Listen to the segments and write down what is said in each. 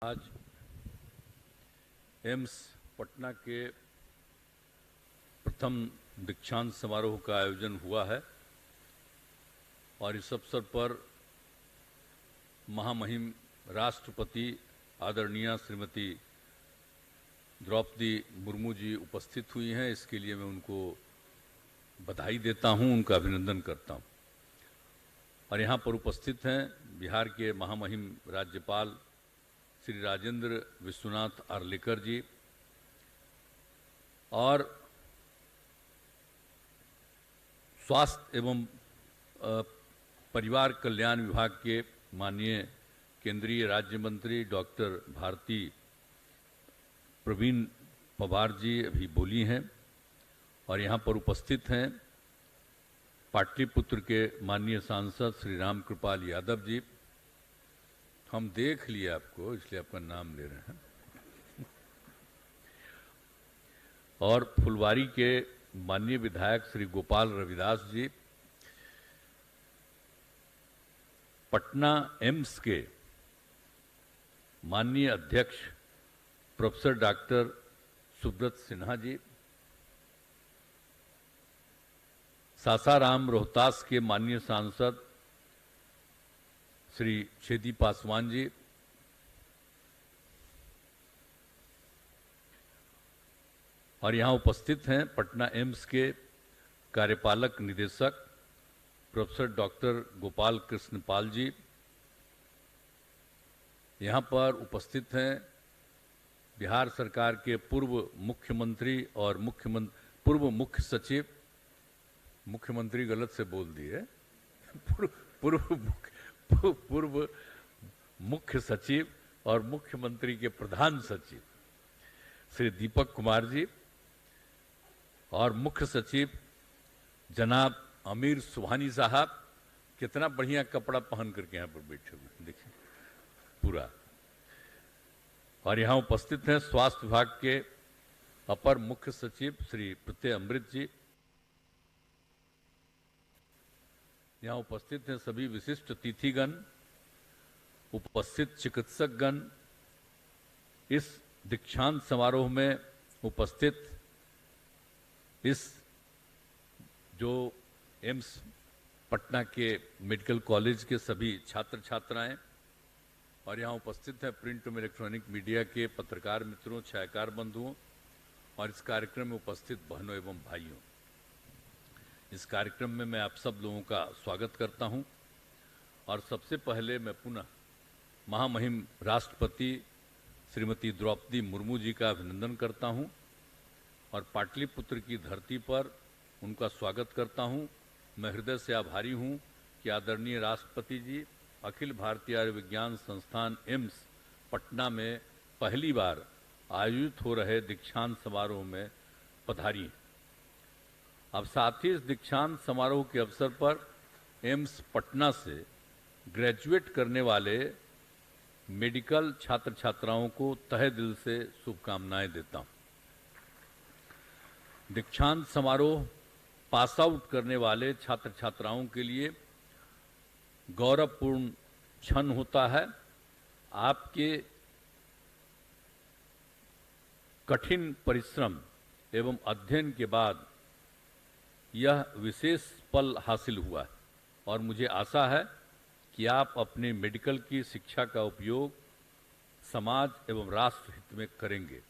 आज एम्स पटना के प्रथम दीक्षांत समारोह का आयोजन हुआ है और इस अवसर पर महामहिम राष्ट्रपति आदरणीय श्रीमती द्रौपदी मुर्मू जी उपस्थित हुई हैं। इसके लिए मैं उनको बधाई देता हूं, उनका अभिनंदन करता हूं। और यहाँ पर उपस्थित हैं बिहार के महामहिम राज्यपाल श्री राजेंद्र विश्वनाथ आर्लेकर जी और स्वास्थ्य एवं परिवार कल्याण विभाग के माननीय केंद्रीय राज्य मंत्री डॉक्टर भारती प्रवीण पवार जी अभी बोली हैं। और यहाँ पर उपस्थित हैं पाटलिपुत्र के माननीय सांसद श्री राम कृपाल यादव जी। हम देख लिए आपको, इसलिए आपका नाम ले रहे हैं। और फुलवारी के माननीय विधायक श्री गोपाल रविदास जी, पटना एम्स के माननीय अध्यक्ष प्रोफेसर डॉक्टर सुब्रत सिन्हा जी, सासाराम रोहतास के माननीय सांसद श्री छेदी पासवान जी, और यहाँ उपस्थित हैं पटना एम्स के कार्यपालक निदेशक प्रोफेसर डॉक्टर गोपाल कृष्ण पाल जी। यहाँ पर उपस्थित हैं बिहार सरकार के पूर्व मुख्यमंत्री और पूर्व मुख्य सचिव, मुख्यमंत्री गलत से बोल दिए, पूर्व मुख्य सचिव और मुख्यमंत्री के प्रधान सचिव श्री दीपक कुमार जी, और मुख्य सचिव जनाब अमीर सुभानी साहब। कितना बढ़िया कपड़ा पहन करके यहाँ पर बैठे हुए देखिए पूरा। और यहाँ उपस्थित हैं स्वास्थ्य विभाग के अपर मुख्य सचिव श्री प्रत्यय अमृत जी। यहाँ उपस्थित हैं सभी विशिष्ट अतिथिगण, उपस्थित चिकित्सकगण। इस दीक्षांत समारोह में उपस्थित इस जो एम्स पटना के मेडिकल कॉलेज के सभी छात्र छात्राएं, और यहाँ उपस्थित हैं प्रिंट एवं इलेक्ट्रॉनिक मीडिया के पत्रकार मित्रों, छायाकार बंधुओं, और इस कार्यक्रम में उपस्थित बहनों एवं भाइयों। इस कार्यक्रम में मैं आप सब लोगों का स्वागत करता हूं। और सबसे पहले मैं पुनः महामहिम राष्ट्रपति श्रीमती द्रौपदी मुर्मू जी का अभिनंदन करता हूं और पाटलिपुत्र की धरती पर उनका स्वागत करता हूं। मैं हृदय से आभारी हूं कि आदरणीय राष्ट्रपति जी अखिल भारतीय आयुर्विज्ञान संस्थान एम्स पटना में पहली बार आयोजित हो रहे दीक्षांत समारोह में पधारी हैं। अब साथ ही इस दीक्षांत समारोह के अवसर पर एम्स पटना से ग्रेजुएट करने वाले मेडिकल छात्र छात्राओं को तहे दिल से शुभकामनाएं देता हूं। दीक्षांत समारोह पास आउट करने वाले छात्र छात्राओं के लिए गौरवपूर्ण क्षण होता है। आपके कठिन परिश्रम एवं अध्ययन के बाद यह विशेष पल हासिल हुआ है और मुझे आशा है कि आप अपने मेडिकल की शिक्षा का उपयोग समाज एवं राष्ट्र हित में करेंगे।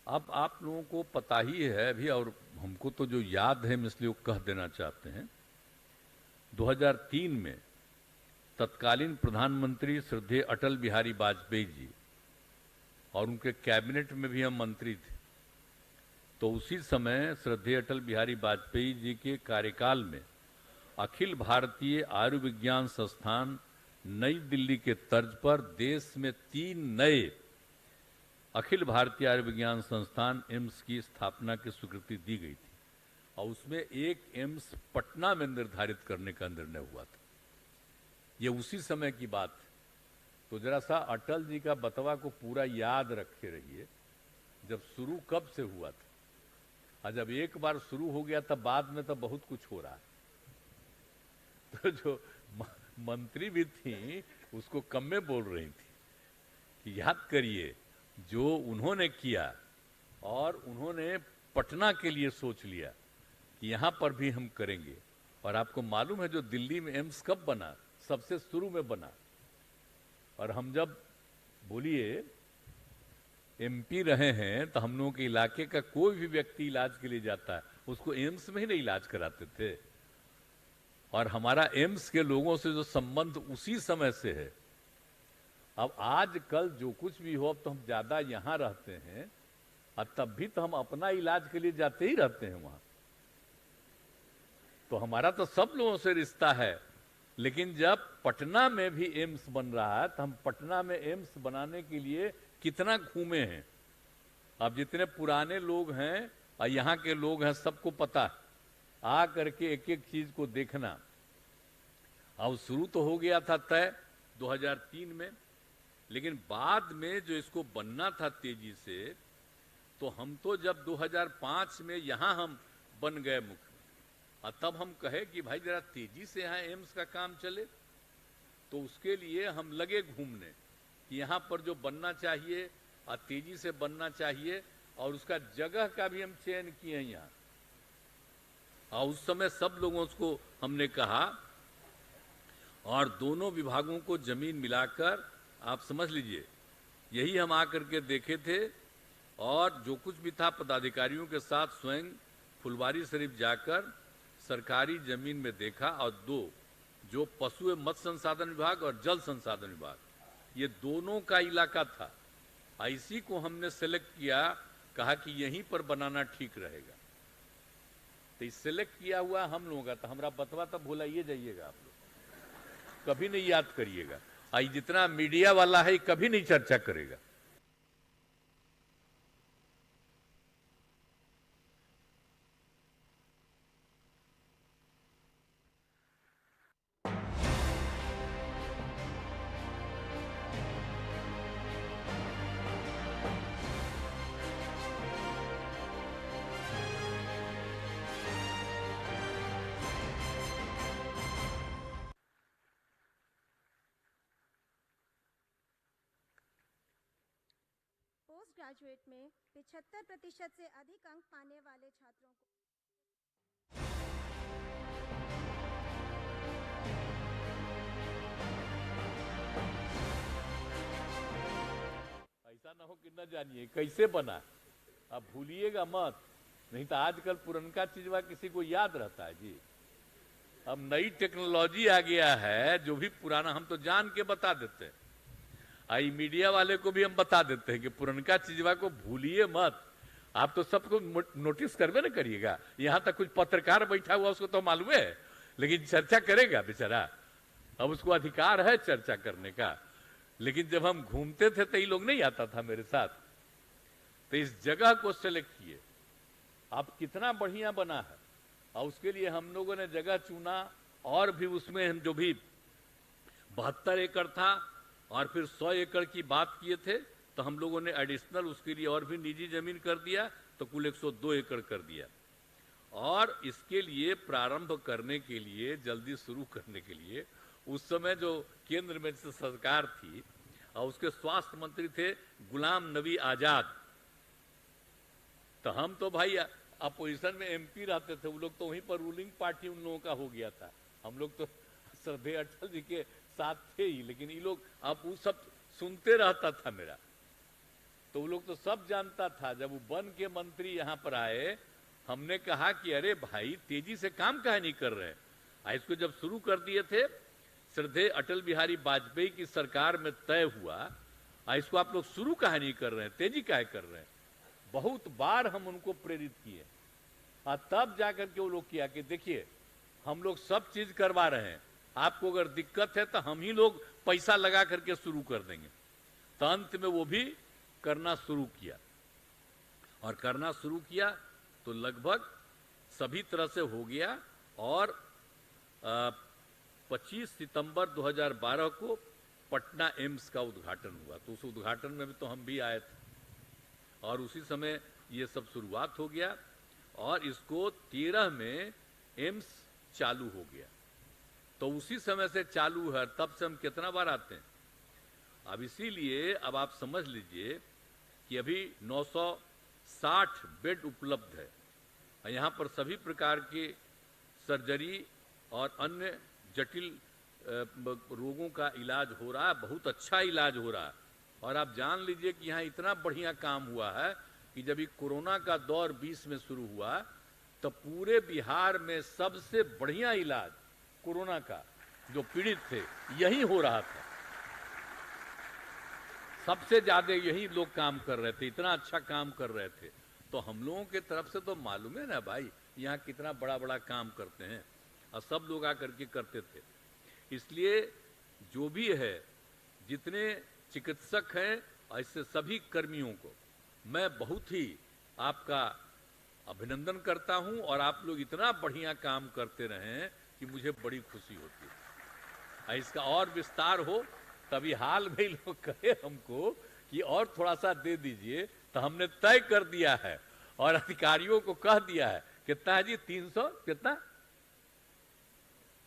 अब आप लोगों को पता ही है अभी, और हमको तो जो याद है हम इसलिए कह देना चाहते हैं, 2003 में तत्कालीन प्रधानमंत्री श्रद्धेय अटल बिहारी वाजपेयी जी और उनके कैबिनेट में भी हम मंत्री थे, तो उसी समय श्रद्धेय अटल बिहारी वाजपेयी जी के कार्यकाल में अखिल भारतीय आयुर्विज्ञान संस्थान नई दिल्ली के तर्ज पर देश में 3 नए अखिल भारतीय आयुर्विज्ञान संस्थान एम्स की स्थापना की स्वीकृति दी गई थी और उसमें एक एम्स पटना में निर्धारित करने का निर्णय हुआ था। ये उसी समय की बात है। तो जरा सा अटल जी का बतवा को पूरा याद रखे रहिए, जब शुरू कब से हुआ था। और जब एक बार शुरू हो गया तब बाद में तो बहुत कुछ हो रहा है। तो जो मंत्री भी थी उसको कम में बोल रही थी। याद करिए जो उन्होंने किया, और उन्होंने पटना के लिए सोच लिया कि यहाँ पर भी हम करेंगे। और आपको मालूम है जो दिल्ली में एम्स कब बना? सबसे शुरू में बना। और हम जब बोलिए एमपी रहे हैं तो हम लोगों के इलाके का कोई भी व्यक्ति इलाज के लिए जाता है, उसको एम्स में ही नहीं इलाज कराते थे। और हमारा एम्स के लोगों से जो संबंध उसी समय से है। अब आज कल जो कुछ भी हो, अब तो हम ज्यादा यहाँ रहते हैं, और तब भी तो हम अपना इलाज के लिए जाते ही रहते हैं वहां। तो हमारा तो सब लोगों से रिश्ता है। लेकिन जब पटना में भी एम्स बन रहा है तो हम पटना में एम्स बनाने के लिए कितना घूमे हैं। अब जितने पुराने लोग हैं और यहाँ के लोग हैं, सबको पता है, आ करके एक एक चीज को देखना। अब शुरू तो हो गया था तय 2003 में, लेकिन बाद में जो इसको बनना था तेजी से, तो हम तो जब 2005 में यहाँ हम बन गए मुख्य, और तब हम कहे कि भाई जरा तेजी से यहाँ एम्स का काम चले। तो उसके लिए हम लगे घूमने कि यहाँ पर जो बनना चाहिए और तेजी से बनना चाहिए, और उसका जगह का भी हम चयन किए हैं यहाँ। और उस समय सब लोगों को हमने कहा, और दोनों विभागों को जमीन मिलाकर आप समझ लीजिए, यही हम आकर के देखे थे। और जो कुछ भी था पदाधिकारियों के साथ स्वयं फुलवारी शरीफ जाकर सरकारी जमीन में देखा। और दो जो पशु एवं मत्स्य संसाधन विभाग और जल संसाधन विभाग, ये दोनों का इलाका था। इसी को हमने सेलेक्ट किया, कहा कि यहीं पर बनाना ठीक रहेगा। तो इस सेलेक्ट किया हुआ हम लोगों का था। हमारा बतवा तब भुलाइए जाइएगा, आप लोग कभी नहीं याद करिएगा। आई जितना मीडिया वाला है कभी नहीं चर्चा करेगा। पोस्ट ग्रेजुएट में 75% से अधिक अंक पाने वाले छात्रों को ऐसा ना हो कि न जानिए कैसे बना। अब भूलिएगा मत, नहीं तो आजकल पुरनका चीजवा किसी को याद रहता है जी। अब नई टेक्नोलॉजी आ गया है, जो भी पुराना हम तो जान के बता देते हैं। आई मीडिया वाले को भी हम बता देते हैं कि पुरनका चीजवा को भूलिए मत। आप तो सबको नोटिस करवे ना करिएगा। यहां तक कुछ पत्रकार बैठा हुआ, उसको तो मालूम है, लेकिन चर्चा करेगा बेचारा। अब उसको अधिकार है चर्चा करने का। लेकिन जब हम घूमते थे तो ये लोग नहीं आता था मेरे साथ। तो इस जगह को सेलेक्ट किए। अब कितना बढ़िया बना है। और उसके लिए हम लोगों ने जगह चुना, और भी उसमें हम जो भी 72 एकड़ था, और फिर 100 एकड़ की बात किए थे, तो हम लोगों ने एडिशनल उसके लिए और भी निजी जमीन कर दिया, तो कुल 102 एकड़ कर दिया। और इसके लिए प्रारंभ करने के लिए, जल्दी शुरू करने के लिए, उस समय जो केंद्र में सरकार थी और उसके स्वास्थ्य मंत्री थे गुलाम नबी आजाद। तो हम तो भाई अपोजिशन में एमपी रहते थे, वो लोग तो वहीं पर रूलिंग पार्टी उन लोगों का हो गया था। हम लोग तो श्रद्धेय अटल जी के साथ थे ही, लेकिन ये लोग अब वो सब सुनते रहता था मेरा। तो वो लोग तो सब जानता था। जब वो बन के मंत्री यहाँ पर आए, हमने कहा कि अरे भाई तेजी से काम काहे नहीं कर रहे हैं। इसको जब शुरू कर दिए थे, श्रद्धेय अटल बिहारी वाजपेयी की सरकार में तय हुआ, इसको आप लोग शुरू काहे नहीं कर रहे हैं, तेजी काहे कर रहे हैं। बहुत बार हम उनको प्रेरित किए, और तब जाकर के वो लोग किया कि देखिए हम लोग सब चीज करवा रहे हैं, आपको अगर दिक्कत है तो हम ही लोग पैसा लगा करके शुरू कर देंगे। तो अंत में वो भी करना शुरू किया, और करना शुरू किया तो लगभग सभी तरह से हो गया। और 25 सितंबर 2012 को पटना एम्स का उद्घाटन हुआ। तो उस उद्घाटन में भी तो हम भी आए थे, और उसी समय ये सब शुरुआत हो गया। और इसको 13 में एम्स चालू हो गया। तो उसी समय से चालू है। तब से हम कितना बार आते हैं, अब इसीलिए अब आप समझ लीजिए कि अभी 960 बेड उपलब्ध है। यहाँ पर सभी प्रकार के सर्जरी और अन्य जटिल रोगों का इलाज हो रहा है, बहुत अच्छा इलाज हो रहा है। और आप जान लीजिए कि यहाँ इतना बढ़िया काम हुआ है कि जब ये कोरोना का दौर 20 में शुरू हुआ तो पूरे बिहार में सबसे बढ़िया इलाज कोरोना का जो पीड़ित थे यही हो रहा था। सबसे ज्यादा यही लोग काम कर रहे थे, इतना अच्छा काम कर रहे थे। तो हम लोगों के तरफ से तो मालूम है ना भाई यहाँ कितना बड़ा बड़ा काम करते हैं, और सब लोग आकर के करते थे। इसलिए जो भी है, जितने चिकित्सक हैं, ऐसे सभी कर्मियों को मैं बहुत ही आपका अभिनंदन करता हूं, और आप लोग इतना बढ़िया काम करते रहें कि मुझे बड़ी खुशी होती है। इसका और विस्तार हो, तभी हाल में लोग कहे हमको कि और थोड़ा सा दे दीजिए, तो हमने तय कर दिया है और अधिकारियों को कह दिया है। कितना है जी? 300 कितना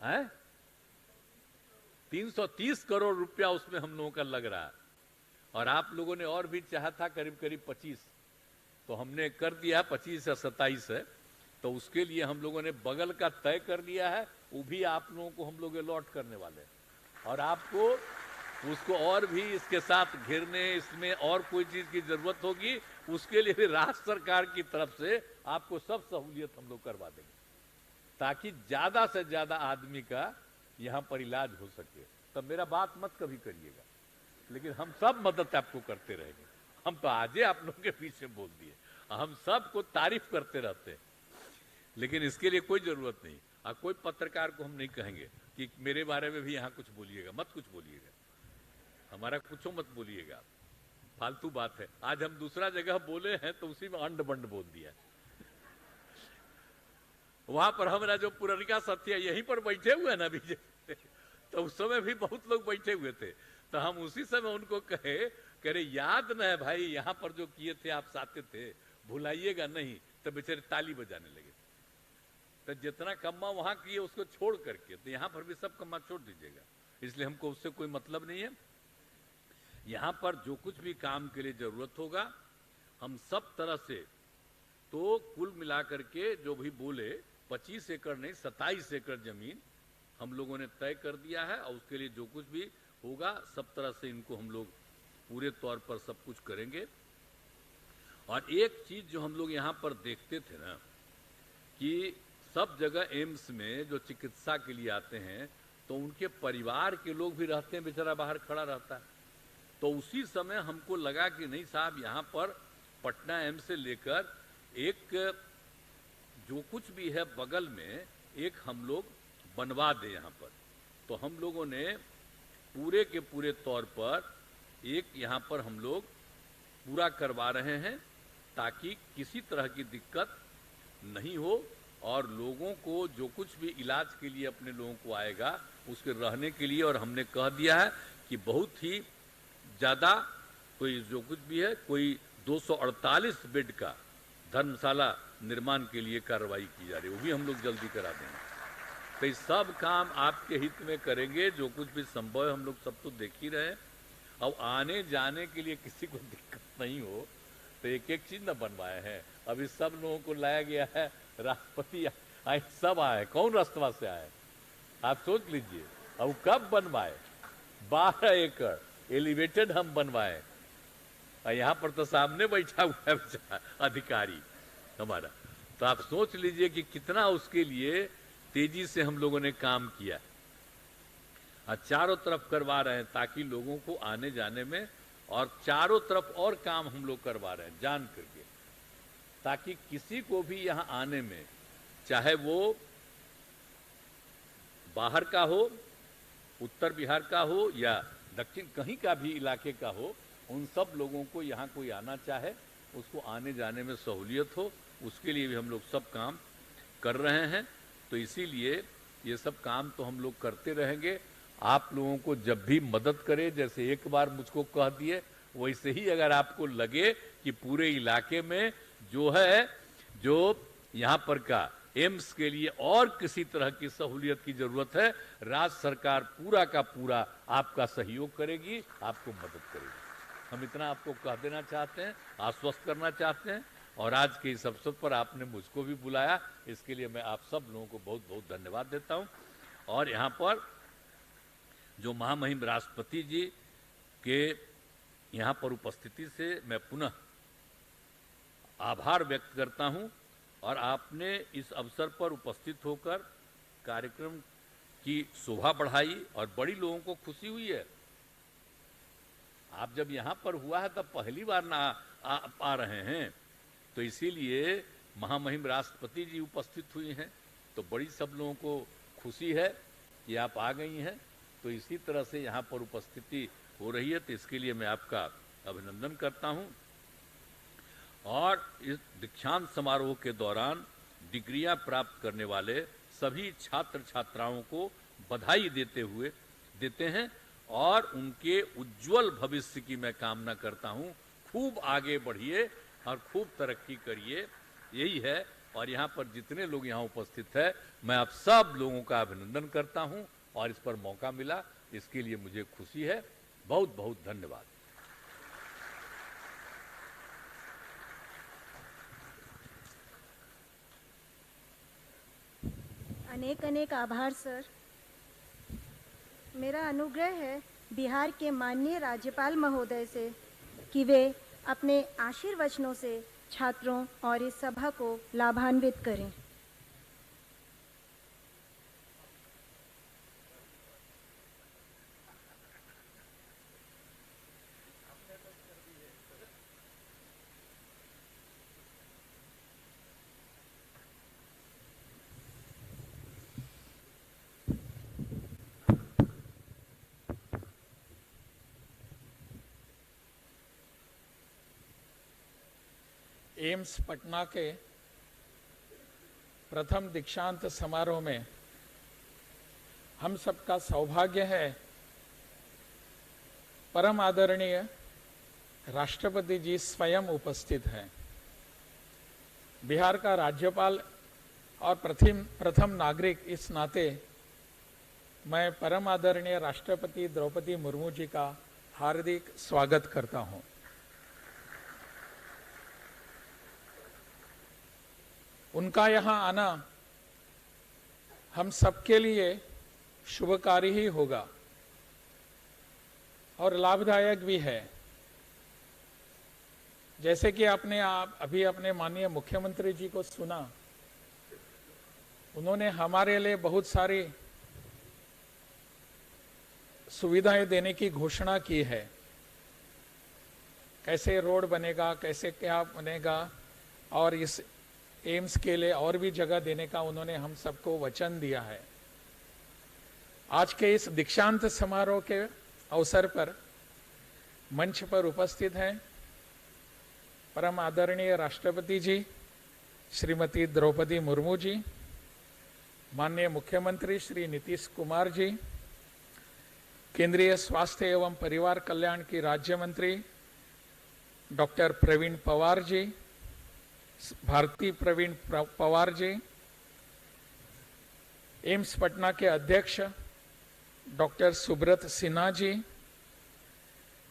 है? 330 करोड़ रुपया उसमें हम लोगों का लग रहा है। और आप लोगों ने और भी चाहा था करीब करीब 25, तो हमने कर दिया 25 या 27 है। तो उसके लिए हम लोगों ने बगल का तय कर लिया है, वो भी आप लोगों को हम लोग अलॉट करने वाले हैं। और आपको उसको और भी इसके साथ घिरने, इसमें और कोई चीज की जरूरत होगी, उसके लिए भी राज्य सरकार की तरफ से आपको सब सहूलियत हम लोग करवा देंगे, ताकि ज्यादा से ज्यादा आदमी का यहाँ पर इलाज हो सके। तब मेरा बात मत कभी करिएगा, लेकिन हम सब मदद आपको करते रहेंगे। हम तो आजे आप लोगों के पीछे बोल दिए, हम सबको तारीफ करते रहते हैं, लेकिन इसके लिए कोई जरूरत नहीं। और कोई पत्रकार को हम नहीं कहेंगे कि मेरे बारे में भी यहाँ कुछ बोलिएगा, मत कुछ बोलिएगा, हमारा कुछ मत बोलिएगा, फालतू बात है। आज हम दूसरा जगह बोले हैं तो उसी में अंड बंड बोल दिया। वहां पर हमारा जो पुरनिका साथी है यहीं पर बैठे हुए ना अभी, तो उस समय भी बहुत लोग बैठे हुए थे, तो हम उसी समय उनको कहे अरे याद न है भाई, यहाँ पर जो किए थे आप साथे थे, भुलाइएगा नहीं। तो बेचारे ताली बजाने लगे। तो जितना कम्मा वहां किए उसको छोड़ करके तो यहाँ पर भी सब कम्मा छोड़ दीजिएगा, इसलिए हमको उससे कोई मतलब नहीं है। यहाँ पर जो कुछ भी काम के लिए जरूरत होगा हम सब तरह से, तो कुल मिलाकर के जो भी बोले 25 एकड़ नहीं 27 एकड़ जमीन हम लोगों ने तय कर दिया है, और उसके लिए जो कुछ भी होगा सब तरह से इनको हम लोग पूरे तौर पर सब कुछ करेंगे। और एक चीज जो हम लोग यहाँ पर देखते थे ना कि सब जगह एम्स में जो चिकित्सा के लिए आते हैं तो उनके परिवार के लोग भी रहते हैं, बेचारा बाहर खड़ा रहता है। तो उसी समय हमको लगा कि नहीं साहब, यहाँ पर पटना एम्स से लेकर एक जो कुछ भी है बगल में एक हम लोग बनवा दें यहाँ पर। तो हम लोगों ने पूरे के पूरे तौर पर एक यहाँ पर हम लोग पूरा करवा रहे हैं, ताकि किसी तरह की दिक्कत नहीं हो, और लोगों को जो कुछ भी इलाज के लिए अपने लोगों को आएगा उसके रहने के लिए। और हमने कह दिया है कि बहुत ही ज़्यादा कोई जो कुछ भी है, कोई 248 बेड का धर्मशाला निर्माण के लिए कार्रवाई की जा रही है, वो भी हम लोग जल्दी करा देंगे। तो ये सब काम आपके हित में करेंगे, जो कुछ भी संभव है हम लोग सब तो देख ही रहे हैं। अब आने जाने के लिए किसी को दिक्कत नहीं हो तो एक एक चीज न बनवाए हैं। अभी सब लोगों को लाया गया है, राष्ट्रपति आए, सब आए, कौन रास्ता से आए आप सोच लीजिए। अब कब बनवाए? 12 एकड़ एलिवेटेड हम बनवाए, और यहाँ पर तो सामने बैठा हुआ है अधिकारी हमारा। तो आप सोच लीजिए कि कितना उसके लिए तेजी से हम लोगों ने काम किया, और चारों तरफ करवा रहे हैं ताकि लोगों को आने जाने में, और चारों तरफ और काम हम लोग करवा रहे हैं जान करके, ताकि किसी को भी यहाँ आने में, चाहे वो बाहर का हो, उत्तर बिहार का हो या दक्षिण कहीं का भी इलाके का हो, उन सब लोगों को यहाँ कोई आना चाहे उसको आने जाने में सहूलियत हो, उसके लिए भी हम लोग सब काम कर रहे हैं। तो इसीलिए ये सब काम तो हम लोग करते रहेंगे। आप लोगों को जब भी मदद करे, जैसे एक बार मुझको कह दिए, वैसे ही अगर आपको लगे कि पूरे इलाके में जो है, जो यहाँ पर का एम्स के लिए और किसी तरह की सहूलियत की जरूरत है, राज्य सरकार पूरा का पूरा आपका सहयोग करेगी, आपको मदद करेगी। हम इतना आपको कह देना चाहते हैं, आश्वस्त करना चाहते हैं। और आज के इस अवसर पर आपने मुझको भी बुलाया, इसके लिए मैं आप सब लोगों को बहुत बहुत धन्यवाद देता हूं। और यहाँ पर जो महामहिम राष्ट्रपति जी के यहाँ पर उपस्थिति से मैं पुनः आभार व्यक्त करता हूं। और आपने इस अवसर पर उपस्थित होकर कार्यक्रम की शोभा बढ़ाई और बड़ी लोगों को खुशी हुई है। आप जब यहाँ पर हुआ है तब पहली बार ना आ रहे हैं, तो इसीलिए महामहिम राष्ट्रपति जी उपस्थित हुई हैं, तो बड़ी सब लोगों को खुशी है कि आप आ गई हैं। तो इसी तरह से यहाँ पर उपस्थिति हो रही है, तो इसके लिए मैं आपका अभिनंदन करता हूँ। और इस दीक्षांत समारोह के दौरान डिग्रियां प्राप्त करने वाले सभी छात्र छात्राओं को बधाई देते हैं और उनके उज्जवल भविष्य की मैं कामना करता हूं। खूब आगे बढ़िए और खूब तरक्की करिए, यही है। और यहाँ पर जितने लोग यहाँ उपस्थित हैं, मैं आप सब लोगों का अभिनंदन करता हूं और इस पर मौका मिला, इसके लिए मुझे खुशी है। बहुत बहुत धन्यवाद। अनेक अनेक आभार सर। मेरा अनुग्रह है बिहार के माननीय राज्यपाल महोदय से कि वे अपने आशीर्वचनों से छात्रों और इस सभा को लाभान्वित करें। एम्स पटना के प्रथम दीक्षांत समारोह में हम सबका सौभाग्य है परम आदरणीय राष्ट्रपति जी स्वयं उपस्थित हैं। बिहार का राज्यपाल और प्रथम नागरिक इस नाते मैं परम आदरणीय राष्ट्रपति द्रौपदी मुर्मू जी का हार्दिक स्वागत करता हूं। उनका यहाँ आना हम सबके लिए शुभकारी ही होगा और लाभदायक भी है। जैसे कि आप अभी अपने माननीय मुख्यमंत्री जी को सुना, उन्होंने हमारे लिए बहुत सारी सुविधाएं देने की घोषणा की है। कैसे रोड बनेगा, कैसे क्या बनेगा, और इस एम्स के लिए और भी जगह देने का उन्होंने हम सबको वचन दिया है। आज के इस दीक्षांत समारोह के अवसर पर मंच पर उपस्थित हैं परम आदरणीय राष्ट्रपति जी श्रीमती द्रौपदी मुर्मू जी, माननीय मुख्यमंत्री श्री नीतीश कुमार जी, केंद्रीय स्वास्थ्य एवं परिवार कल्याण की राज्य मंत्री डॉक्टर प्रवीण पवार जी, भारती प्रवीण पवार जी, एम्स पटना के अध्यक्ष डॉक्टर सुब्रत सिन्हा जी,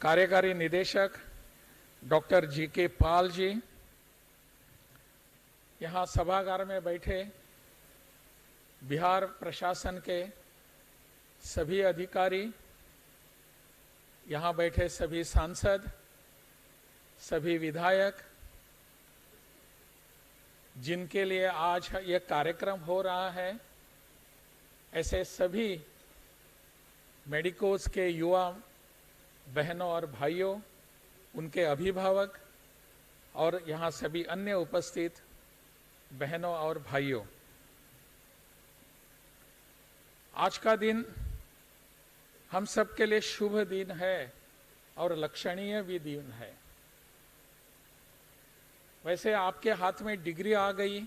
कार्यकारी निदेशक डॉक्टर जी.के. पाल जी, यहाँ सभागार में बैठे बिहार प्रशासन के सभी अधिकारी, यहाँ बैठे सभी सांसद, सभी विधायक, जिनके लिए आज ये कार्यक्रम हो रहा है, ऐसे सभी मेडिकोज के युवा बहनों और भाइयों, उनके अभिभावक और यहाँ सभी अन्य उपस्थित बहनों और भाइयों, आज का दिन हम सबके लिए शुभ दिन है और लक्षणीय भी दिन है। वैसे आपके हाथ में डिग्री आ गई,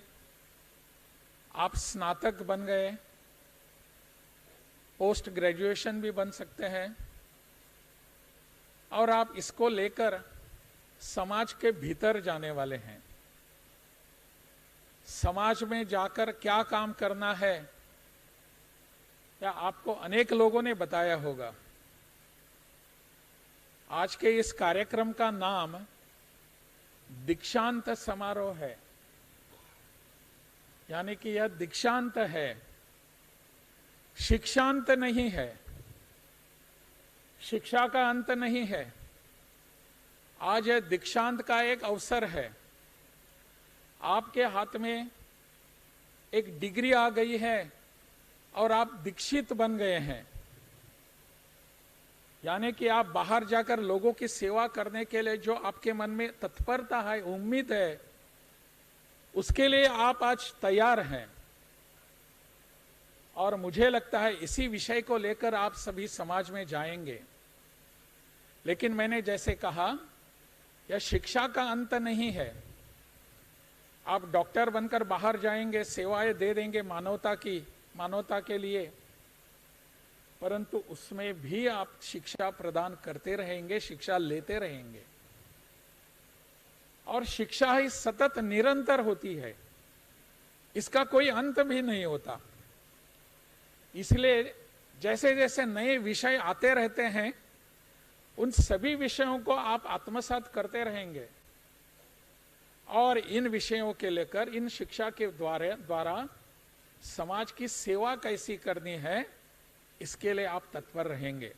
आप स्नातक बन गए, पोस्ट ग्रेजुएशन भी बन सकते हैं और आप इसको लेकर समाज के भीतर जाने वाले हैं। समाज में जाकर क्या काम करना है, या आपको अनेक लोगों ने बताया होगा। आज के इस कार्यक्रम का नाम दीक्षांत समारोह है, यानी कि यह दीक्षांत है, शिक्षांत नहीं है, शिक्षा का अंत नहीं है। आज यह दीक्षांत का एक अवसर है। आपके हाथ में एक डिग्री आ गई है और आप दीक्षित बन गए हैं, यानी कि आप बाहर जाकर लोगों की सेवा करने के लिए जो आपके मन में तत्परता है, उम्मीद है, उसके लिए आप आज तैयार हैं। और मुझे लगता है इसी विषय को लेकर आप सभी समाज में जाएंगे। लेकिन मैंने जैसे कहा, यह शिक्षा का अंत नहीं है। आप डॉक्टर बनकर बाहर जाएंगे, सेवाएं दे देंगे मानवता के लिए, परंतु उसमें भी आप शिक्षा प्रदान करते रहेंगे, शिक्षा लेते रहेंगे। और शिक्षा ही सतत निरंतर होती है, इसका कोई अंत भी नहीं होता। इसलिए जैसे जैसे नए विषय आते रहते हैं, उन सभी विषयों को आप आत्मसात करते रहेंगे और इन विषयों के लेकर, इन शिक्षा के द्वारा समाज की सेवा कैसी करनी है, इसके लिए आप तत्पर रहेंगे।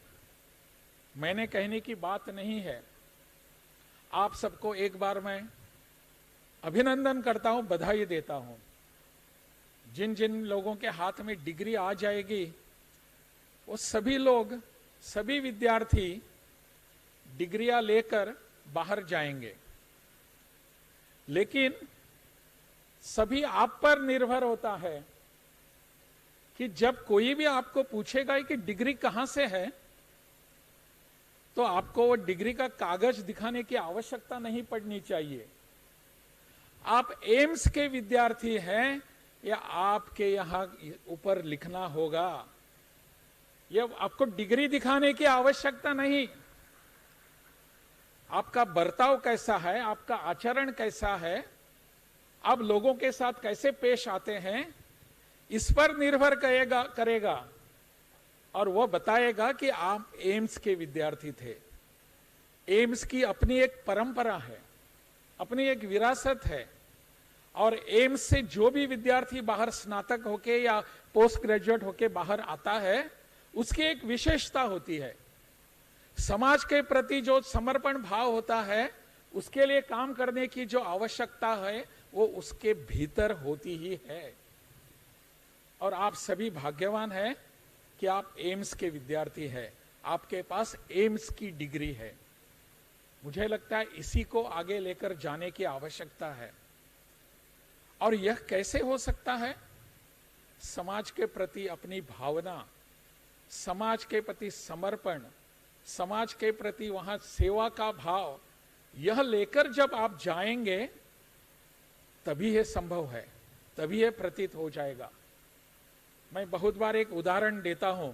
मैंने कहने की बात नहीं है। आप सबको एक बार मैं अभिनंदन करता हूं, बधाई देता हूं। जिन जिन लोगों के हाथ में डिग्री आ जाएगी, वो सभी लोग, सभी विद्यार्थी डिग्रियां लेकर बाहर जाएंगे। लेकिन सभी आप पर निर्भर होता है कि जब कोई भी आपको पूछेगा कि डिग्री कहां से है, तो आपको वो डिग्री का कागज दिखाने की आवश्यकता नहीं पड़नी चाहिए। आप एम्स के विद्यार्थी हैं या आपके यहां ऊपर लिखना होगा, यह आपको डिग्री दिखाने की आवश्यकता नहीं। आपका बर्ताव कैसा है, आपका आचरण कैसा है, आप लोगों के साथ कैसे पेश आते हैं, इस पर निर्भर करेगा और वह बताएगा कि आप एम्स के विद्यार्थी थे। एम्स की अपनी एक परंपरा है, अपनी एक विरासत है, और एम्स से जो भी विद्यार्थी बाहर स्नातक होके या पोस्ट ग्रेजुएट होके बाहर आता है, उसकी एक विशेषता होती है। समाज के प्रति जो समर्पण भाव होता है, उसके लिए काम करने की जो आवश्यकता है, वो उसके भीतर होती ही है। और आप सभी भाग्यवान हैं कि आप एम्स के विद्यार्थी हैं, आपके पास एम्स की डिग्री है। मुझे लगता है इसी को आगे लेकर जाने की आवश्यकता है। और यह कैसे हो सकता है? समाज के प्रति अपनी भावना, समाज के प्रति समर्पण, समाज के प्रति वहां सेवा का भाव, यह लेकर जब आप जाएंगे, तभी यह संभव है, तभी यह प्रतीत हो जाएगा। मैं बहुत बार एक उदाहरण देता हूं,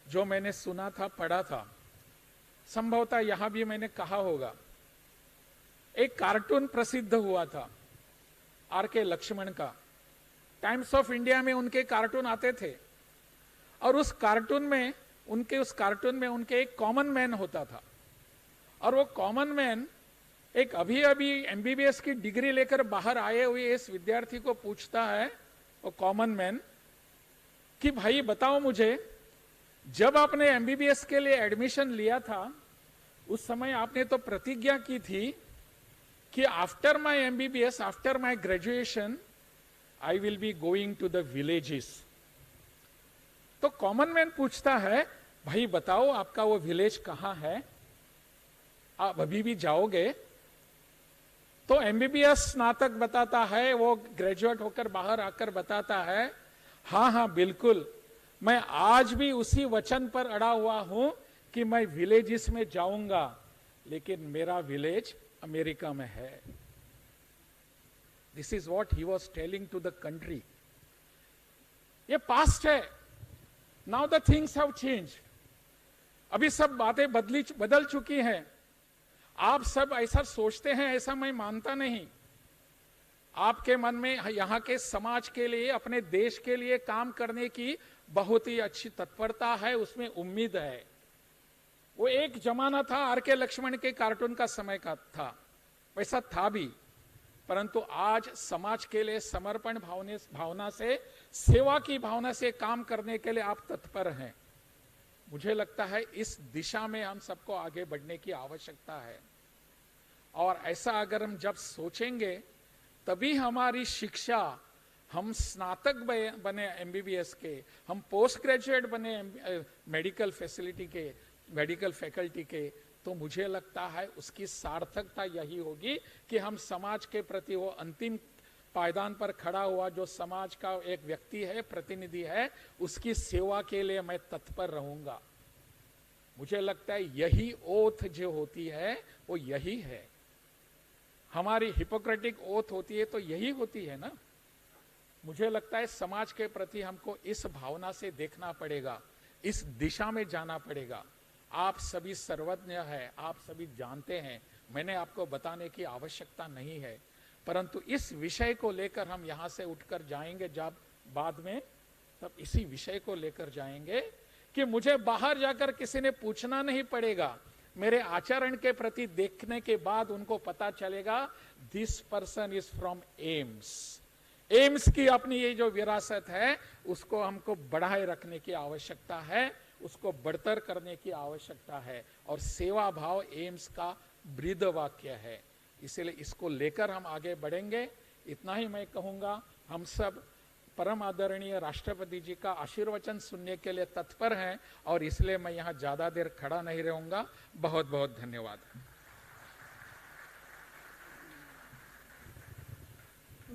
जो मैंने सुना था, पढ़ा था, संभवतः यहां भी मैंने कहा होगा। एक कार्टून प्रसिद्ध हुआ था आर.के. लक्ष्मण का। टाइम्स ऑफ इंडिया में उनके कार्टून आते थे, और उस कार्टून में उनके एक कॉमन मैन होता था, और वो कॉमन मैन एक अभी अभी एमबीबीएस की डिग्री लेकर बाहर आए हुए इस विद्यार्थी को पूछता है, वो कॉमन मैन, कि भाई बताओ मुझे, जब आपने एमबीबीएस के लिए एडमिशन लिया था, उस समय आपने तो प्रतिज्ञा की थी कि after my MBBS, after my graduation, I will be going to the villages. तो कॉमन मैन पूछता है, भाई बताओ आपका वो विलेज कहां है, आप अभी भी जाओगे? तो एमबीबीएस स्नातक बताता है, वो ग्रेजुएट होकर बाहर आकर बताता है, हाँ हाँ बिल्कुल, मैं आज भी उसी वचन पर अड़ा हुआ हूं कि मैं विलेजेस में जाऊंगा, लेकिन मेरा विलेज अमेरिका में है। This is what he was telling to the country. ये पास्ट है, now the things have change. अभी सब बातें बदल चुकी हैं। आप सब ऐसा सोचते हैं, ऐसा मैं मानता नहीं। आपके मन में यहाँ के समाज के लिए, अपने देश के लिए काम करने की बहुत ही अच्छी तत्परता है, उसमें उम्मीद है। वो एक जमाना था आर.के. लक्ष्मण के कार्टून का समय का था, वैसा था भी, परंतु आज समाज के लिए समर्पण भावना से, सेवा की भावना से काम करने के लिए आप तत्पर हैं। मुझे लगता है इस दिशा में हम सबको आगे बढ़ने की आवश्यकता है। और ऐसा अगर हम जब सोचेंगे तभी हमारी शिक्षा, हम स्नातक बने एमबीबीएस के, हम पोस्ट ग्रेजुएट बने मेडिकल फैकल्टी के, तो मुझे लगता है उसकी सार्थकता यही होगी कि हम समाज के प्रति, वो अंतिम पायदान पर खड़ा हुआ जो समाज का एक व्यक्ति है, प्रतिनिधि है, उसकी सेवा के लिए मैं तत्पर रहूंगा। मुझे लगता है यही ओथ जो होती है वो यही है, हमारी हिपोक्रेटिक ओथ होती है तो यही होती है ना। मुझे लगता है समाज के प्रति हमको इस भावना से देखना पड़ेगा, इस दिशा में जाना पड़ेगा। आप सभी सर्वज्ञ हैं, आप सभी जानते हैं, मैंने आपको बताने की आवश्यकता नहीं है, परंतु इस विषय को लेकर हम यहाँ से उठकर जाएंगे जब बाद में, तब इसी विषय को लेकर जाएंगे कि मुझे बाहर जाकर किसी ने पूछना नहीं पड़ेगा। मेरे आचरण के प्रति देखने के बाद उनको पता चलेगा this person is from AIIMS. AIIMS की अपनी ये जो विरासत है उसको हमको बढ़ाए रखने की आवश्यकता है, उसको बढ़तर करने की आवश्यकता है, और सेवा भाव एम्स का ब्रीद वाक्य है, इसलिए इसको लेकर हम आगे बढ़ेंगे। इतना ही मैं कहूंगा। हम सब परम आदरणीय राष्ट्रपति जी का आशीर्वचन सुनने के लिए तत्पर हैं, और इसलिए मैं यहाँ ज्यादा देर खड़ा नहीं रहूंगा। बहुत बहुत धन्यवाद।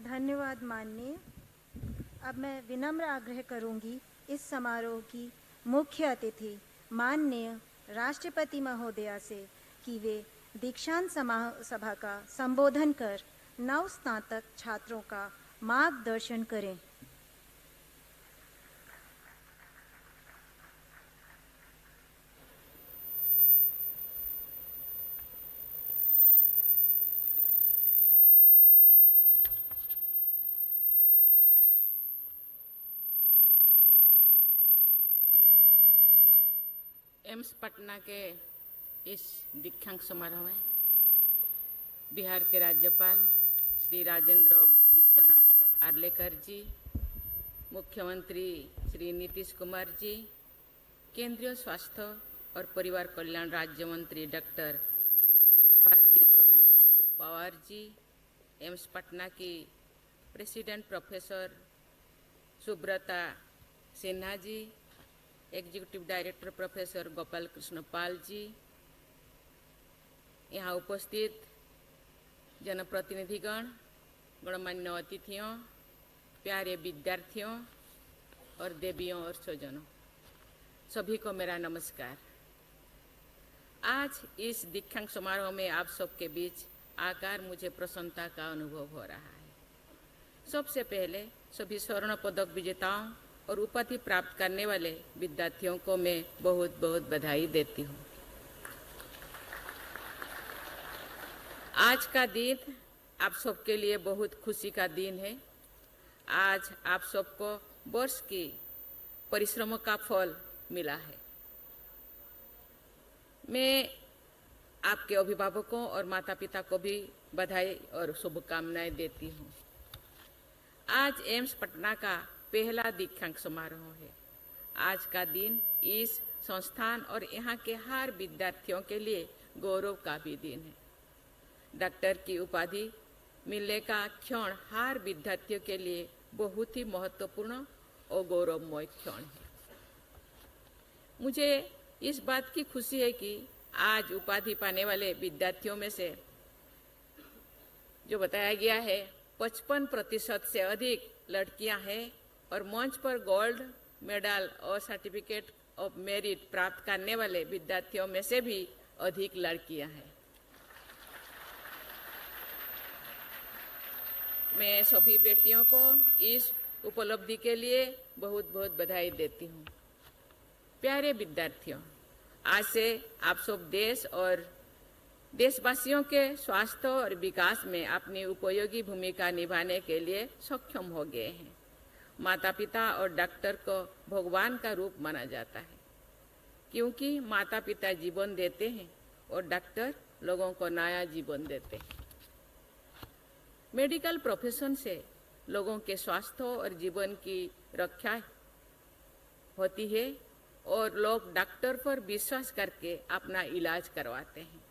धन्यवाद माननीय। अब मैं विनम्र आग्रह करूंगी इस समारोह की मुख्य अतिथि माननीय राष्ट्रपति महोदया से कि वे दीक्षांत सभा का संबोधन कर नव स्नातक छात्रों का मार्गदर्शन करें। एम्स पटना के इस दीक्षांत समारोह में बिहार के राज्यपाल श्री राजेंद्र विश्वनाथ आर्लेकर जी, मुख्यमंत्री श्री नीतीश कुमार जी, केंद्रीय स्वास्थ्य और परिवार कल्याण राज्य मंत्री डॉक्टर भारती प्रवीण पवार जी, एम्स पटना की president professor Subrata Sinha ji, executive director professor Gopal Krishna Pal ji, यहाँ उपस्थित जनप्रतिनिधिगण, गणमान्य अतिथियों, प्यारे विद्यार्थियों और देवियों और स्वजनों, सभी को मेरा नमस्कार। आज इस दीक्षांत समारोह में आप सबके बीच आकर मुझे प्रसन्नता का अनुभव हो रहा है। सबसे पहले सभी स्वर्ण पदक विजेताओं और उपाधि प्राप्त करने वाले विद्यार्थियों को मैं बहुत बहुत बधाई देती हूँ। आज का दिन आप सबके लिए बहुत खुशी का दिन है। आज आप सबको वर्ष की परिश्रमों का फल मिला है। मैं आपके अभिभावकों और माता पिता को भी बधाई और शुभकामनाएं देती हूँ। आज एम्स पटना का पहला दीक्षांत समारोह है। आज का दिन इस संस्थान और यहाँ के हर विद्यार्थियों के लिए गौरव का भी दिन है। डॉक्टर की उपाधि मिलने का क्षण हर विद्यार्थियों के लिए बहुत ही महत्वपूर्ण और गौरवमय क्षण है। मुझे इस बात की खुशी है कि आज उपाधि पाने वाले विद्यार्थियों में से जो बताया गया है 55% से अधिक लड़कियां हैं और मंच पर गोल्ड मेडल और सर्टिफिकेट ऑफ मेरिट प्राप्त करने वाले विद्यार्थियों में से भी अधिक लड़कियां हैं। मैं सभी बेटियों को इस उपलब्धि के लिए बहुत बहुत बधाई देती हूँ। प्यारे विद्यार्थियों, आज से आप सब देश और देशवासियों के स्वास्थ्य और विकास में अपनी उपयोगी भूमिका निभाने के लिए सक्षम हो गए हैं। माता पिता और डॉक्टर को भगवान का रूप माना जाता है, क्योंकि माता पिता जीवन देते हैं और डॉक्टर लोगों को नया जीवन देते हैं। मेडिकल प्रोफेशन से लोगों के स्वास्थ्य और जीवन की रक्षा होती है और लोग डॉक्टर पर विश्वास करके अपना इलाज करवाते हैं।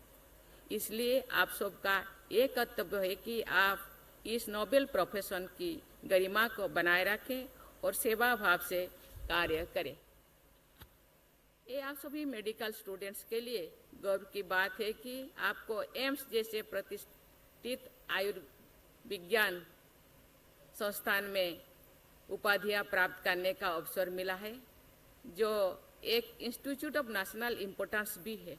इसलिए आप सबका ये कर्तव्य है कि आप इस नोबेल प्रोफेशन की गरिमा को बनाए रखें और सेवा भाव से कार्य करें। ये आप सभी मेडिकल स्टूडेंट्स के लिए गर्व की बात है कि आपको एम्स जैसे प्रतिष्ठित आयुर्विज्ञान संस्थान में उपाधियां प्राप्त करने का अवसर मिला है, जो एक इंस्टीट्यूट ऑफ नेशनल इम्पोर्टेंस भी है।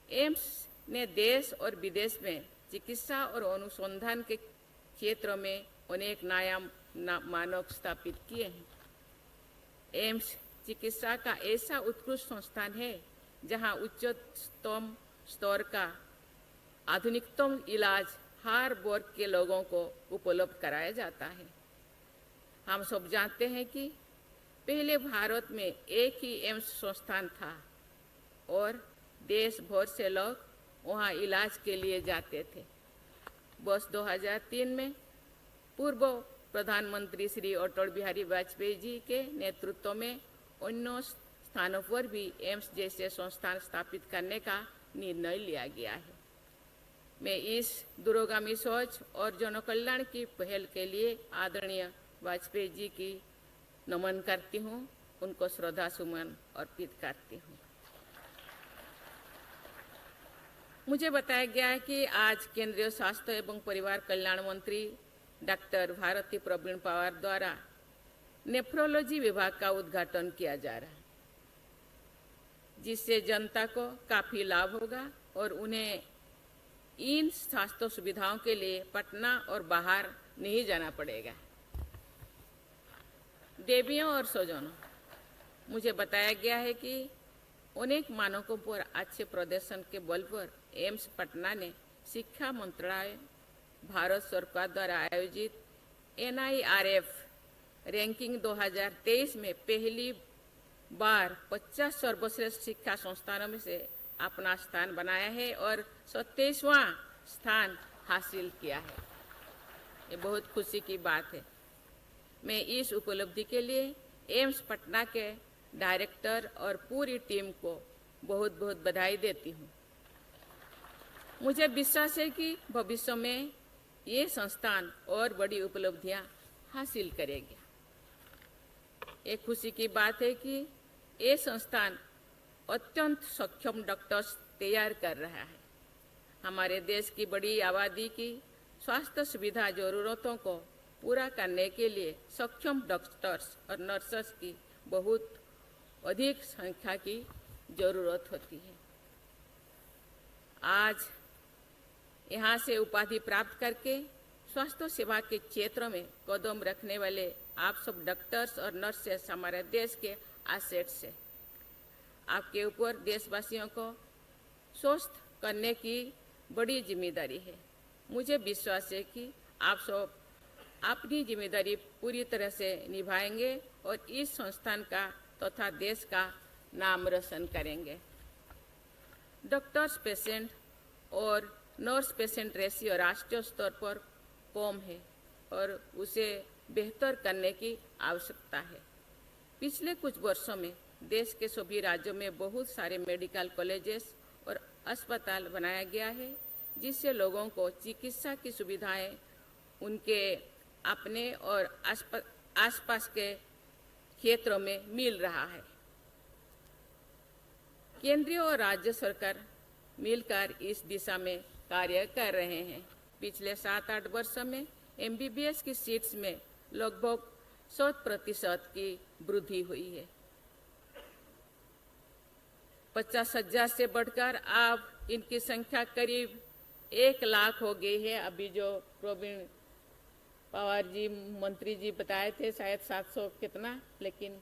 एम्स ने देश और विदेश में चिकित्सा और अनुसंधान के क्षेत्र में अनेक नया मानक स्थापित किए हैं। एम्स चिकित्सा का ऐसा उत्कृष्ट संस्थान है जहां उच्चतम स्तर का आधुनिकतम इलाज हर वर्ग के लोगों को उपलब्ध कराया जाता है। हम सब जानते हैं कि पहले भारत में एक ही एम्स संस्थान था और देश भर से लोग वहां इलाज के लिए जाते थे। वर्ष 2003 में पूर्व प्रधानमंत्री श्री अटल बिहारी वाजपेयी जी के नेतृत्व में अन्य स्थानों पर भी एम्स जैसे संस्थान स्थापित करने का निर्णय लिया गया है। मैं इस दूरगामी सोच और जनकल्याण की पहल के लिए आदरणीय वाजपेयी जी की नमन करती हूँ, उनको श्रद्धा सुमन अर्पित करती हूँ। मुझे बताया गया है कि आज केंद्रीय स्वास्थ्य एवं परिवार कल्याण मंत्री डॉक्टर भारती प्रवीण पवार द्वारा नेफ्रोलॉजी विभाग का उद्घाटन किया जा रहा है, जिससे जनता को काफी लाभ होगा और उन्हें इन स्वास्थ्य सुविधाओं के लिए पटना और बाहर नहीं जाना पड़ेगा। देवियों और स्वजनों, मुझे बताया गया है कि अनेक मानकों पर अच्छे प्रदर्शन के बल पर एम्स पटना ने शिक्षा मंत्रालय भारत सरकार द्वारा आयोजित NIRF रैंकिंग 2023 में पहली बार 50 सर्वश्रेष्ठ शिक्षा संस्थानों में से अपना स्थान बनाया है और 27वां स्थान हासिल किया है। ये बहुत खुशी की बात है। मैं इस उपलब्धि के लिए एम्स पटना के डायरेक्टर और पूरी टीम को बहुत बहुत बधाई देती हूँ। मुझे विश्वास है कि भविष्य में ये संस्थान और बड़ी उपलब्धियां हासिल करेगी। एक खुशी की बात है कि ये संस्थान अत्यंत सक्षम डॉक्टर्स तैयार कर रहा है। हमारे देश की बड़ी आबादी की स्वास्थ्य सुविधा जरूरतों को पूरा करने के लिए सक्षम डॉक्टर्स और नर्सेस की बहुत अधिक संख्या की जरूरत होती है। आज यहाँ से उपाधि प्राप्त करके स्वास्थ्य सेवा के क्षेत्र में कदम रखने वाले आप सब डॉक्टर्स और नर्सेस हमारे देश के एसेट्स हैं। आपके ऊपर देशवासियों को स्वस्थ करने की बड़ी जिम्मेदारी है। मुझे विश्वास है कि आप सब अपनी जिम्मेदारी पूरी तरह से निभाएंगे और इस संस्थान का तथा देश का नाम रोशन करेंगे। डॉक्टर्स पेशेंट और नर्स पेशेंट रेशियो राष्ट्रीय स्तर पर कम है और उसे बेहतर करने की आवश्यकता है। पिछले कुछ वर्षों में देश के सभी राज्यों में बहुत सारे मेडिकल कॉलेजेस और अस्पताल बनाया गया है, जिससे लोगों को चिकित्सा की सुविधाएं उनके अपने और आसपास के क्षेत्रों में मिल रहा है। केंद्रीय और राज्य सरकार मिलकर इस दिशा में कार्य कर रहे हैं। पिछले 7-8 वर्षों में MBBS की सीट्स में लगभग 100% की वृद्धि हुई है। 50,000 से बढ़कर अब इनकी संख्या करीब 1 लाख हो गई है। अभी जो प्रवीण पवार जी मंत्री जी बताए थे शायद 700 कितना, लेकिन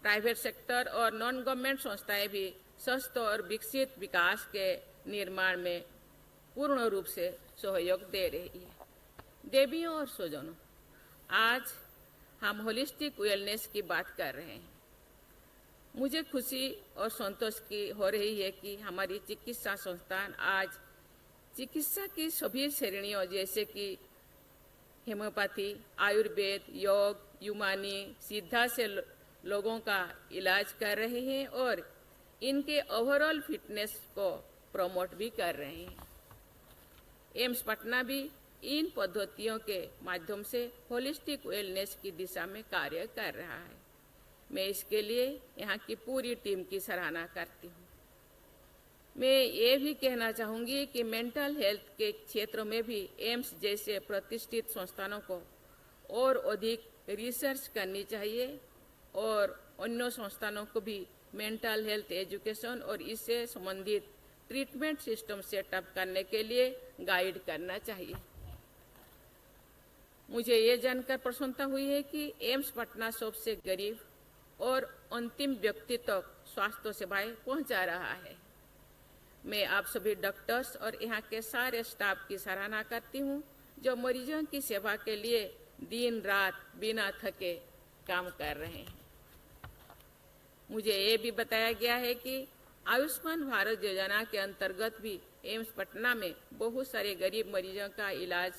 प्राइवेट सेक्टर और नॉन गवर्नमेंट संस्थाएं भी स्वस्थ और विकसित विकास के निर्माण में पूर्ण रूप से सहयोग दे रही है। देवियों और स्वजनों, आज हम होलिस्टिक वेलनेस की बात कर रहे हैं। मुझे खुशी और संतोष की हो रही है कि हमारी चिकित्सा संस्थान आज चिकित्सा की सभी श्रेणियों जैसे कि होम्योपैथी, आयुर्वेद, योग, यूनानी, सिद्धा से लोगों का इलाज कर रहे हैं और इनके ओवरऑल फिटनेस को प्रमोट भी कर रहे हैं। एम्स पटना भी इन पद्धतियों के माध्यम से होलिस्टिक वेलनेस की दिशा में कार्य कर रहा है। मैं इसके लिए यहाँ की पूरी टीम की सराहना करती हूँ। मैं ये भी कहना चाहूँगी कि मेंटल हेल्थ के क्षेत्र में भी एम्स जैसे प्रतिष्ठित संस्थानों को और अधिक रिसर्च करनी चाहिए और अन्य संस्थानों को भी मेंटल हेल्थ एजुकेशन और इससे संबंधित ट्रीटमेंट सिस्टम सेटअप करने के लिए गाइड करना चाहिए। मुझे ये जानकर प्रसन्नता हुई है कि एम्स पटना सबसे गरीब और अंतिम व्यक्ति तक स्वास्थ्य सेवाएं पहुंचा रहा है। मैं आप सभी डॉक्टर्स और यहाँ के सारे स्टाफ की सराहना करती हूँ जो मरीजों की सेवा के लिए दिन रात बिना थके काम कर रहे हैं। मुझे ये भी बताया गया है कि आयुष्मान भारत योजना के अंतर्गत भी एम्स पटना में बहुत सारे गरीब मरीजों का इलाज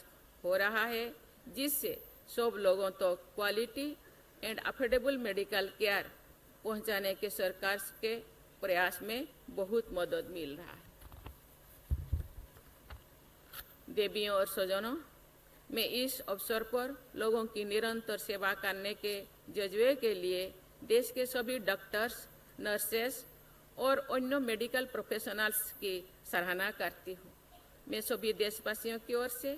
हो रहा है, जिससे सब लोगों तक तो quality and affordable medical care पहुंचाने के सरकार के प्रयास में बहुत मदद मिल रहा है। देवियों और स्वजनों, मैं इस अवसर पर लोगों की निरंतर सेवा करने के जज्बे के लिए देश के सभी डॉक्टर्स, नर्सेस और अन्य मेडिकल प्रोफेशनल्स की सराहना करती हूँ। मैं सभी देशवासियों की ओर से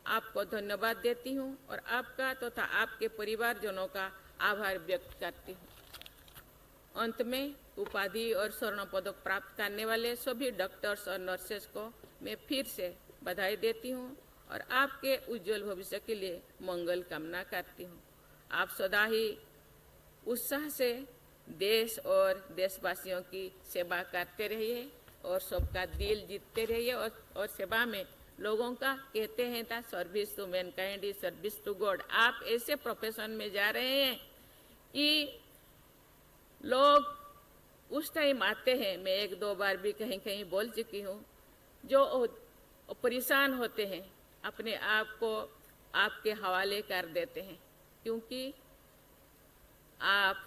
आपको धन्यवाद देती हूँ और आपका तथा आपके परिवारजनों का आभार व्यक्त करती हूँ। अंत में उपाधि और स्वर्ण पदक प्राप्त करने वाले सभी डॉक्टर्स और नर्सेस को मैं फिर से बधाई देती हूँ और आपके उज्जवल भविष्य के लिए मंगल कामना करती हूँ। आप सदा ही उत्साह से देश और देशवासियों की सेवा करते रहिए और सबका दिल जीतते रहिए और सेवा में लोगों का कहते हैं था service to mankind is service to God. आप ऐसे प्रोफेशन में जा रहे हैं कि लोग उस टाइम आते हैं, मैं एक दो बार भी कहीं कहीं बोल चुकी हूँ, जो परेशान होते हैं अपने आप को आपके हवाले कर देते हैं, क्योंकि आप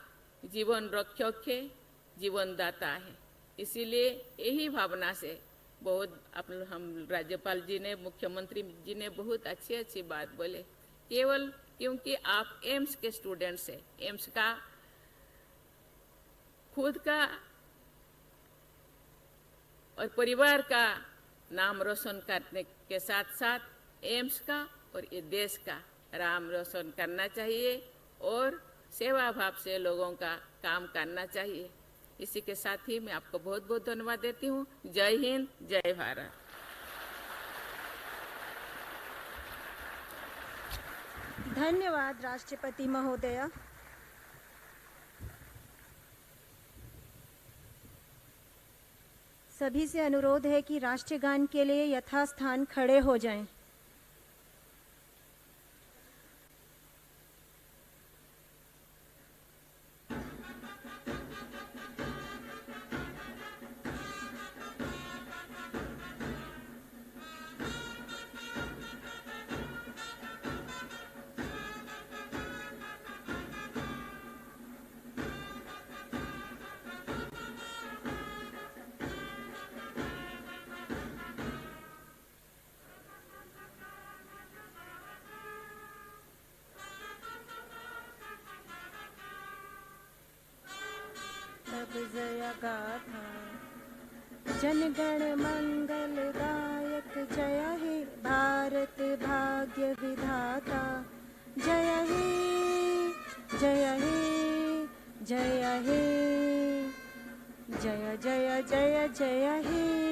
जीवन रक्षक है, जीवन दाता है। इसीलिए यही भावना से बहुत हम राज्यपाल जी ने, मुख्यमंत्री जी ने बहुत अच्छी अच्छी बात बोले। केवल क्योंकि आप एम्स के स्टूडेंट्स हैं, एम्स का खुद का और परिवार का नाम रोशन करने के साथ साथ एम्स का और ये देश का नाम रोशन करना चाहिए और सेवा भाव से लोगों का काम करना चाहिए। इसी के साथ ही मैं आपको बहुत बहुत धन्यवाद देती हूँ। जय हिंद, जय भारत। धन्यवाद राष्ट्रपति महोदय। सभी से अनुरोध है कि राष्ट्रगान के लिए यथास्थान खड़े हो जाएं। जय गाथा जनगण मंगलदायक, जय हे भारत भाग्य विधाता, जय हे जय हे जय हे जय जय जय जय हे।